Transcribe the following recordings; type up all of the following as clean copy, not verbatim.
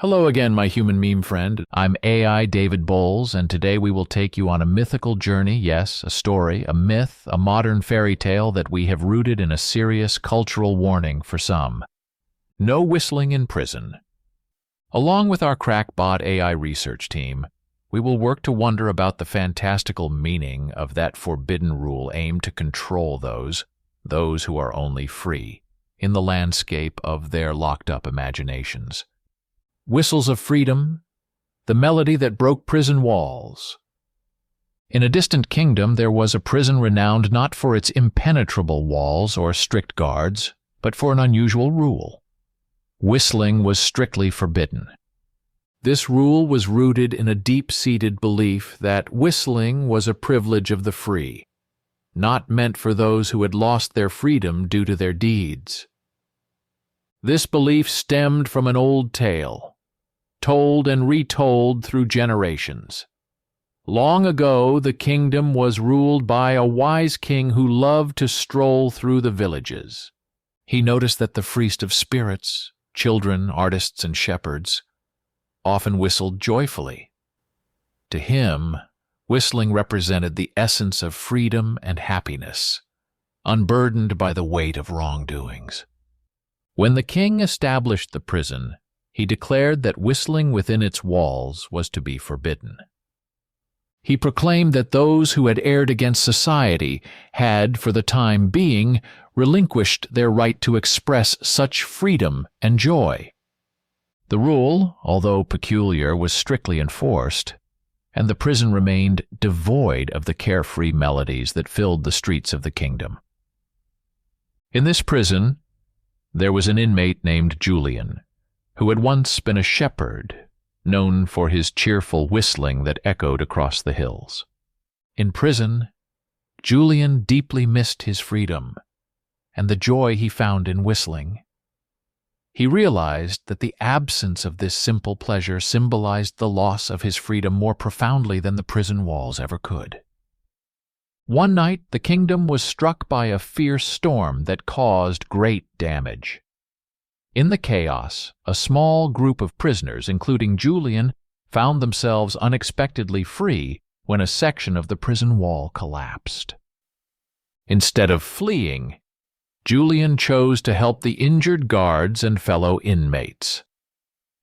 Hello again, my human meme friend. I'm AI David Bowles, and today we will take you on a mythical journey, yes, a story, a myth, a modern fairy tale that we have rooted in a serious cultural warning for some. No whistling in prison. Along with our crackbot AI research team, we will work to wonder about the fantastical meaning of that forbidden rule aimed to control those who are only free, in the landscape of their locked-up imaginations. Whistles of freedom, the melody that broke prison walls. In a distant kingdom there was a prison renowned not for its impenetrable walls or strict guards, but for an unusual rule. Whistling was strictly forbidden. This rule was rooted in a deep-seated belief that whistling was a privilege of the free, not meant for those who had lost their freedom due to their deeds. This belief stemmed from an old tale, told and retold through generations. Long ago, the kingdom was ruled by a wise king who loved to stroll through the villages. He noticed that the freest of spirits, children, artists, and shepherds, often whistled joyfully. To him, whistling represented the essence of freedom and happiness, unburdened by the weight of wrongdoings. When the king established the prison, he declared that whistling within its walls was to be forbidden. He proclaimed that those who had erred against society had, for the time being, relinquished their right to express such freedom and joy. The rule, although peculiar, was strictly enforced, and the prison remained devoid of the carefree melodies that filled the streets of the kingdom. In this prison, there was an inmate named Julian, who had once been a shepherd, known for his cheerful whistling that echoed across the hills. In prison, Julian deeply missed his freedom and the joy he found in whistling. He realized that the absence of this simple pleasure symbolized the loss of his freedom more profoundly than the prison walls ever could. One night, the kingdom was struck by a fierce storm that caused great damage. In the chaos, a small group of prisoners, including Julian, found themselves unexpectedly free when a section of the prison wall collapsed. Instead of fleeing, Julian chose to help the injured guards and fellow inmates.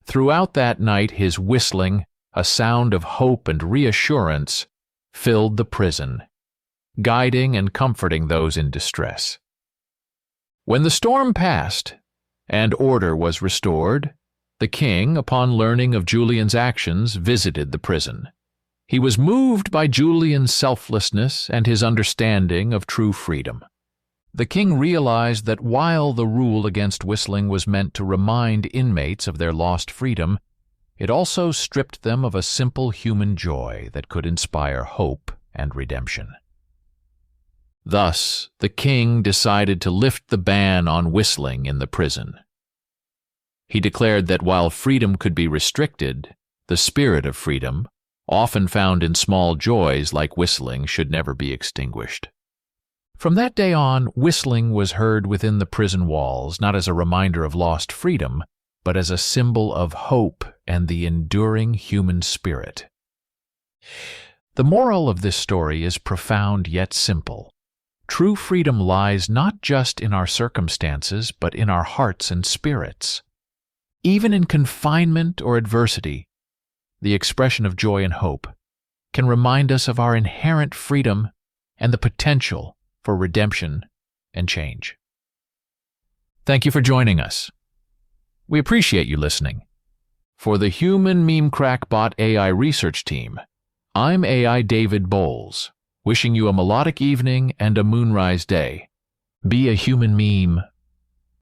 Throughout that night, his whistling, a sound of hope and reassurance, filled the prison, guiding and comforting those in distress. When the storm passed and order was restored, the king, upon learning of Julian's actions, visited the prison. He was moved by Julian's selflessness and his understanding of true freedom. The king realized that while the rule against whistling was meant to remind inmates of their lost freedom, it also stripped them of a simple human joy that could inspire hope and redemption. Thus, the king decided to lift the ban on whistling in the prison. He declared that while freedom could be restricted, the spirit of freedom, often found in small joys like whistling, should never be extinguished. From that day on, whistling was heard within the prison walls, not as a reminder of lost freedom, but as a symbol of hope and the enduring human spirit. The moral of this story is profound yet simple. True freedom lies not just in our circumstances, but in our hearts and spirits. Even in confinement or adversity, the expression of joy and hope can remind us of our inherent freedom and the potential for redemption and change. Thank you for joining us. We appreciate you listening. For the Human Meme Crackbot AI Research Team, I'm AI David Bowles, wishing you a melodic evening and a moonrise day. Be a human meme